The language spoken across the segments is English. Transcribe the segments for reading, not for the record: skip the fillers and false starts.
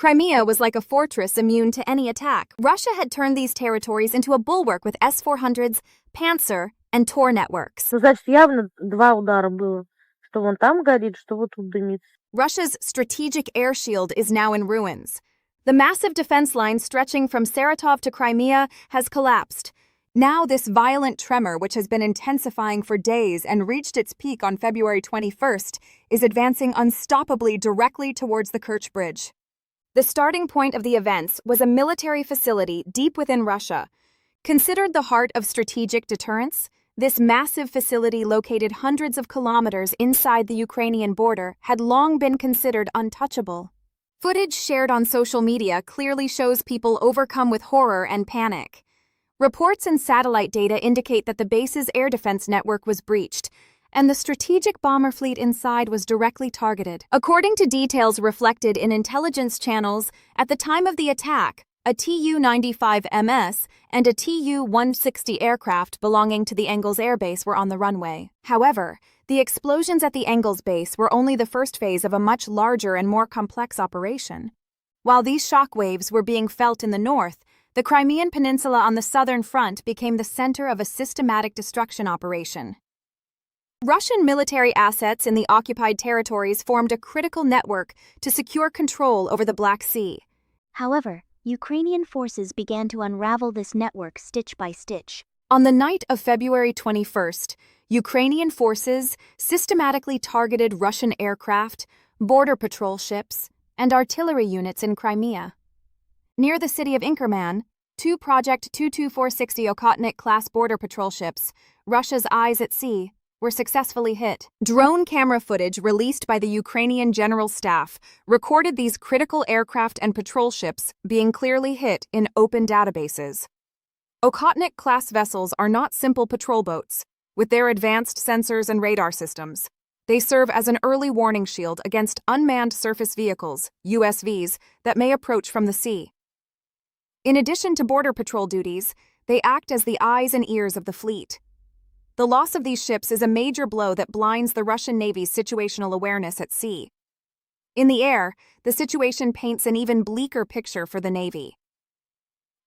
Crimea was like a fortress immune to any attack. Russia had turned these territories into a bulwark with S-400s, Panzer, and Tor networks. Ну, значит, явно два удара было. Что вон там горит, что вот тут дымится. Russia's strategic air shield is now in ruins. The massive defense line stretching from Saratov to Crimea has collapsed. Now this violent tremor, which has been intensifying for days and reached its peak on February 21st, is advancing unstoppably directly towards the Kerch Bridge. The starting point of the events was a military facility deep within Russia. Considered the heart of strategic deterrence, this massive facility located hundreds of kilometers inside the Ukrainian border had long been considered untouchable. Footage shared on social media clearly shows people overcome with horror and panic. Reports and satellite data indicate that the base's air defense network was breached, and the strategic bomber fleet inside was directly targeted. According to details reflected in intelligence channels, at the time of the attack, a Tu-95MS and a Tu-160 aircraft belonging to the Engels Air Base were on the runway. However, the explosions at the Engels base were only the first phase of a much larger and more complex operation. While these shockwaves were being felt in the north, the Crimean Peninsula on the southern front became the center of a systematic destruction operation. Russian military assets in the occupied territories formed a critical network to secure control over the Black Sea. However, Ukrainian forces began to unravel this network stitch by stitch. On the night of February 21st, Ukrainian forces systematically targeted Russian aircraft, border patrol ships, and artillery units in Crimea. Near the city of Inkerman, two Project 22460 Okhotnik-class border patrol ships, Russia's eyes at sea, were successfully hit. Drone camera footage released by the Ukrainian General Staff recorded these critical aircraft and patrol ships being clearly hit in open databases. Okhotnik-class vessels are not simple patrol boats. With their advanced sensors and radar systems, they serve as an early warning shield against unmanned surface vehicles, USVs, that may approach from the sea. In addition to border patrol duties, they act as the eyes and ears of the fleet. The loss of these ships is a major blow that blinds the Russian Navy's situational awareness at sea. In the air, the situation paints an even bleaker picture for the Navy.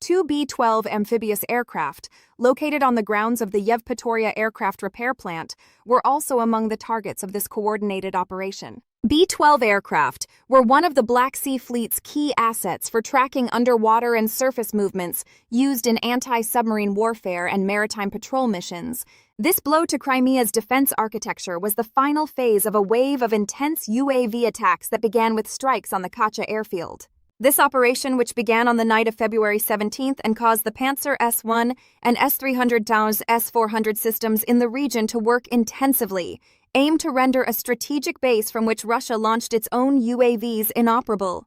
Two B-12 amphibious aircraft, located on the grounds of the Yevpatoria aircraft repair plant, were also among the targets of this coordinated operation. B-12 aircraft were one of the Black Sea Fleet's key assets for tracking underwater and surface movements used in anti-submarine warfare and maritime patrol missions. This blow to Crimea's defense architecture was the final phase of a wave of intense UAV attacks that began with strikes on the Kacha airfield. This operation, which began on the night of February 17th and caused the Panzer S-1 and S-300 Taurus S-400 systems in the region to work intensively, aimed to render a strategic base from which Russia launched its own UAVs inoperable.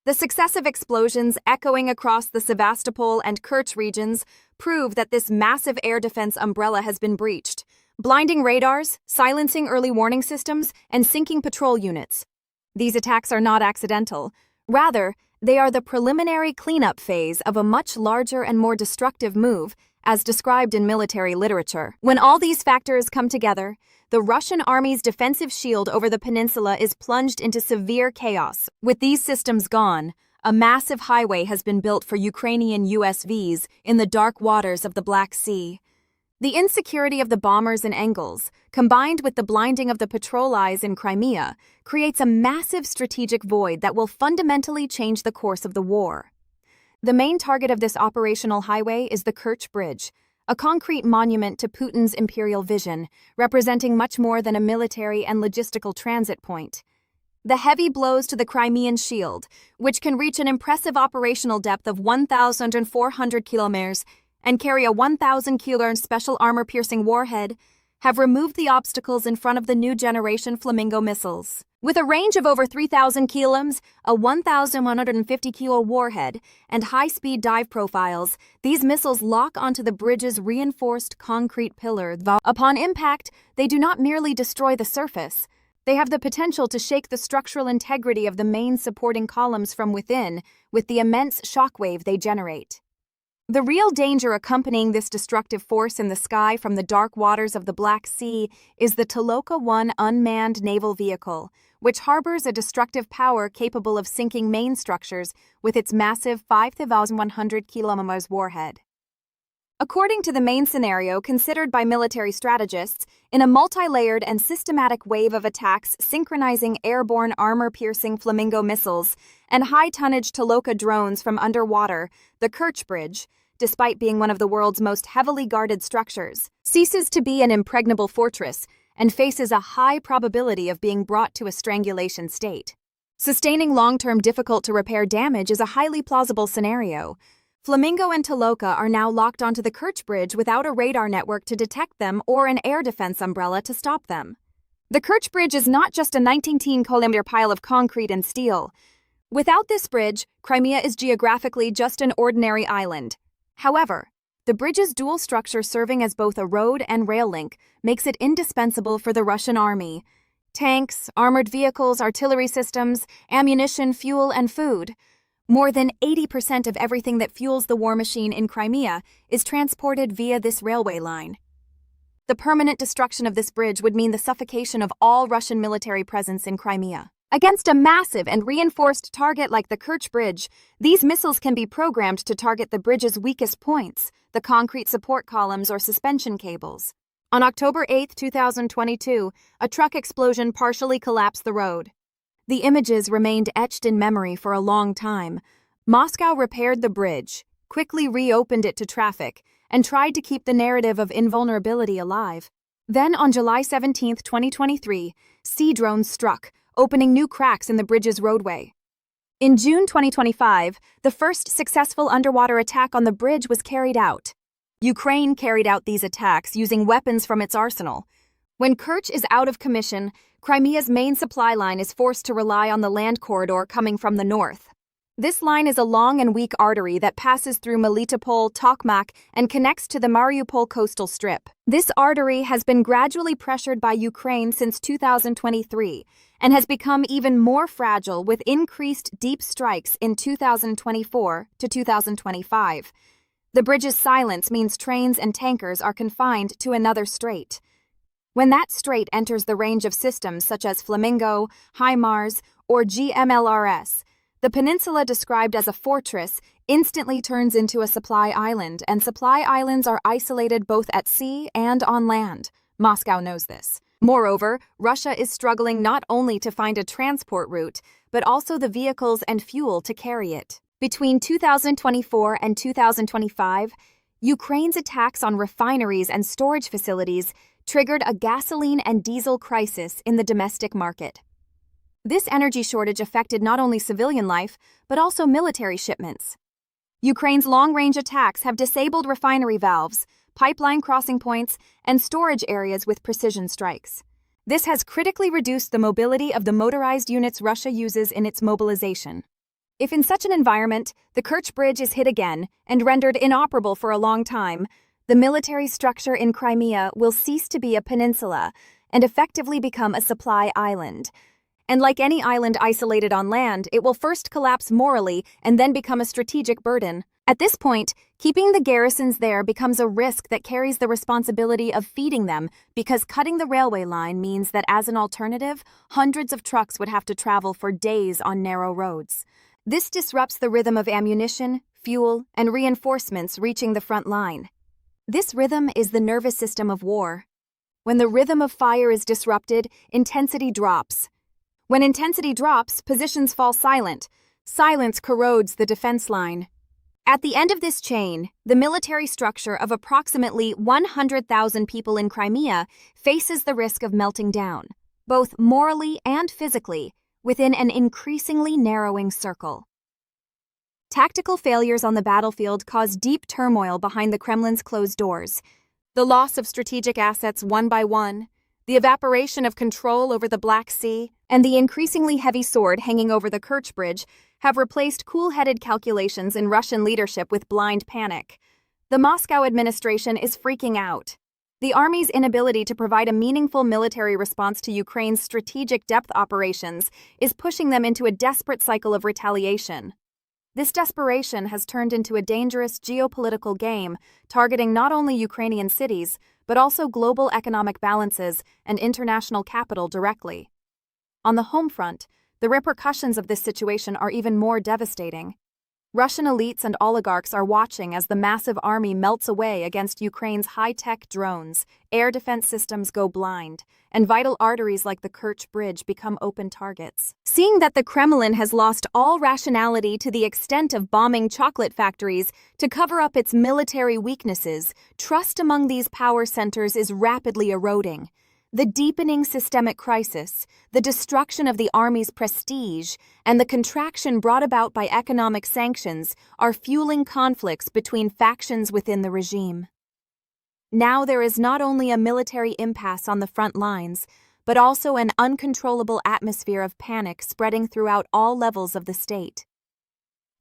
The successive explosions echoing across the Sevastopol and Kerch regions prove that this massive air defense umbrella has been breached, blinding radars, silencing early warning systems, and sinking patrol units. These attacks are not accidental. Rather, they are the preliminary cleanup phase of a much larger and more destructive move, as described in military literature. When all these factors come together, the Russian army's defensive shield over the peninsula is plunged into severe chaos. With these systems gone, a massive highway has been built for Ukrainian USVs in the dark waters of the Black Sea. The insecurity of the bombers in Engels, combined with the blinding of the patrol eyes in Crimea, creates a massive strategic void that will fundamentally change the course of the war. The main target of this operational highway is the Kerch Bridge, a concrete monument to Putin's imperial vision, representing much more than a military and logistical transit point. The heavy blows to the Crimean shield, which can reach an impressive operational depth of 1,400 kilometers and carry a 1,000-kilo special armor-piercing warhead, have removed the obstacles in front of the new generation Flamingo missiles. With a range of over 3,000 kilometers, a 1,150-kilo warhead, and high-speed dive profiles, these missiles lock onto the bridge's reinforced concrete pillar. Upon impact, they do not merely destroy the surface. They have the potential to shake the structural integrity of the main supporting columns from within with the immense shockwave they generate. The real danger accompanying this destructive force in the sky from the dark waters of the Black Sea is the Toloka-1 unmanned naval vehicle, which harbors a destructive power capable of sinking main structures with its massive 5,100 km warhead. According to the main scenario considered by military strategists, in a multi-layered and systematic wave of attacks synchronizing airborne armor-piercing Flamingo missiles and high-tonnage Toloka drones from underwater, the Kerch Bridge, despite being one of the world's most heavily guarded structures, ceases to be an impregnable fortress and faces a high probability of being brought to a strangulation state. Sustaining long-term difficult-to-repair damage is a highly plausible scenario. Flamingo and Toloka are now locked onto the Kerch Bridge without a radar network to detect them or an air defense umbrella to stop them. The Kerch Bridge is not just a 19-kilometer pile of concrete and steel. Without this bridge, Crimea is geographically just an ordinary island. However, the bridge's dual structure serving as both a road and rail link makes it indispensable for the Russian army. Tanks, armored vehicles, artillery systems, ammunition, fuel, and food. More than 80% of everything that fuels the war machine in Crimea is transported via this railway line. The permanent destruction of this bridge would mean the suffocation of all Russian military presence in Crimea. Against a massive and reinforced target like the Kerch Bridge, these missiles can be programmed to target the bridge's weakest points, the concrete support columns or suspension cables. On October 8, 2022, a truck explosion partially collapsed the road. The images remained etched in memory for a long time. Moscow repaired the bridge, quickly reopened it to traffic, and tried to keep the narrative of invulnerability alive. Then, on July 17, 2023, sea drones struck, opening new cracks in the bridge's roadway. In June 2025, the first successful underwater attack on the bridge was carried out. Ukraine carried out these attacks using weapons from its arsenal. When Kerch is out of commission, Crimea's main supply line is forced to rely on the land corridor coming from the north. This line is a long and weak artery that passes through Melitopol, Tokmak, and connects to the Mariupol coastal strip. This artery has been gradually pressured by Ukraine since 2023 and has become even more fragile with increased deep strikes in 2024 to 2025. The bridge's silence means trains and tankers are confined to another strait. When that strait enters the range of systems such as Flamingo, HIMARS, or GMLRS, the peninsula described as a fortress instantly turns into a supply island, and supply islands are isolated both at sea and on land. Moscow knows this. Moreover, Russia is struggling not only to find a transport route, but also the vehicles and fuel to carry it. Between 2024 and 2025, Ukraine's attacks on refineries and storage facilities triggered a gasoline and diesel crisis in the domestic market. This energy shortage affected not only civilian life, but also military shipments. Ukraine's long-range attacks have disabled refinery valves, pipeline crossing points, and storage areas with precision strikes. This has critically reduced the mobility of the motorized units Russia uses in its mobilization. If in such an environment, the Kerch Bridge is hit again and rendered inoperable for a long time, the military structure in Crimea will cease to be a peninsula and effectively become a supply island. And like any island isolated on land, it will first collapse morally and then become a strategic burden. At this point, keeping the garrisons there becomes a risk that carries the responsibility of feeding them, because cutting the railway line means that as an alternative, hundreds of trucks would have to travel for days on narrow roads. This disrupts the rhythm of ammunition, fuel, and reinforcements reaching the front line. This rhythm is the nervous system of war. When the rhythm of fire is disrupted, intensity drops. When intensity drops, positions fall silent. Silence corrodes the defense line. At the end of this chain, the military structure of approximately 100,000 people in Crimea faces the risk of melting down, both morally and physically, within an increasingly narrowing circle. Tactical failures on the battlefield cause deep turmoil behind the Kremlin's closed doors. The loss of strategic assets one by one, the evaporation of control over the Black Sea, and the increasingly heavy sword hanging over the Kerch Bridge have replaced cool-headed calculations in Russian leadership with blind panic. The Moscow administration is freaking out. The army's inability to provide a meaningful military response to Ukraine's strategic depth operations is pushing them into a desperate cycle of retaliation. This desperation has turned into a dangerous geopolitical game, targeting not only Ukrainian cities, but also global economic balances and international capital directly. On the home front, the repercussions of this situation are even more devastating. Russian elites and oligarchs are watching as the massive army melts away against Ukraine's high-tech drones, air defense systems go blind, and vital arteries like the Kerch Bridge become open targets. Seeing that the Kremlin has lost all rationality to the extent of bombing chocolate factories to cover up its military weaknesses, trust among these power centers is rapidly eroding. The deepening systemic crisis, the destruction of the army's prestige, and the contraction brought about by economic sanctions are fueling conflicts between factions within the regime. Now there is not only a military impasse on the front lines, but also an uncontrollable atmosphere of panic spreading throughout all levels of the state.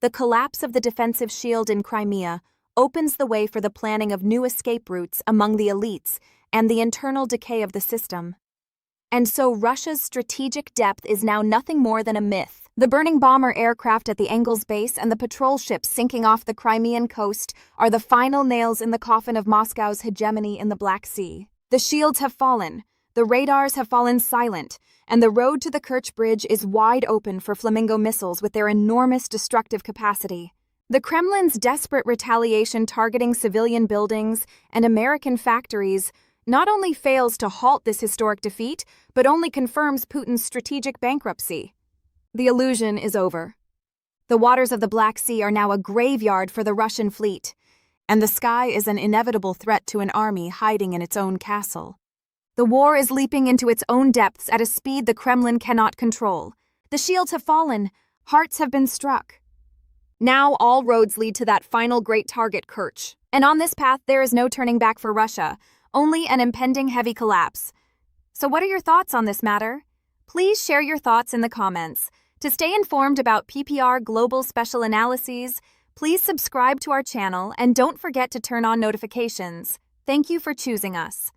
The collapse of the defensive shield in Crimea opens the way for the planning of new escape routes among the elites and the internal decay of the system. And so Russia's strategic depth is now nothing more than a myth. The burning bomber aircraft at the Engels base and the patrol ships sinking off the Crimean coast are the final nails in the coffin of Moscow's hegemony in the Black Sea. The shields have fallen, the radars have fallen silent, and the road to the Kerch Bridge is wide open for Flamingo missiles with their enormous destructive capacity. The Kremlin's desperate retaliation targeting civilian buildings and American factories not only fails to halt this historic defeat, but only confirms Putin's strategic bankruptcy. The illusion is over. The waters of the Black Sea are now a graveyard for the Russian fleet, and the sky is an inevitable threat to an army hiding in its own castle. The war is leaping into its own depths at a speed the Kremlin cannot control. The shields have fallen, hearts have been struck. Now all roads lead to that final great target, Kerch. And on this path there is no turning back for Russia, only an impending heavy collapse. So what are your thoughts on this matter? Please share your thoughts in the comments. To stay informed about PPR Global Special Analyses, please subscribe to our channel and don't forget to turn on notifications. Thank you for choosing us.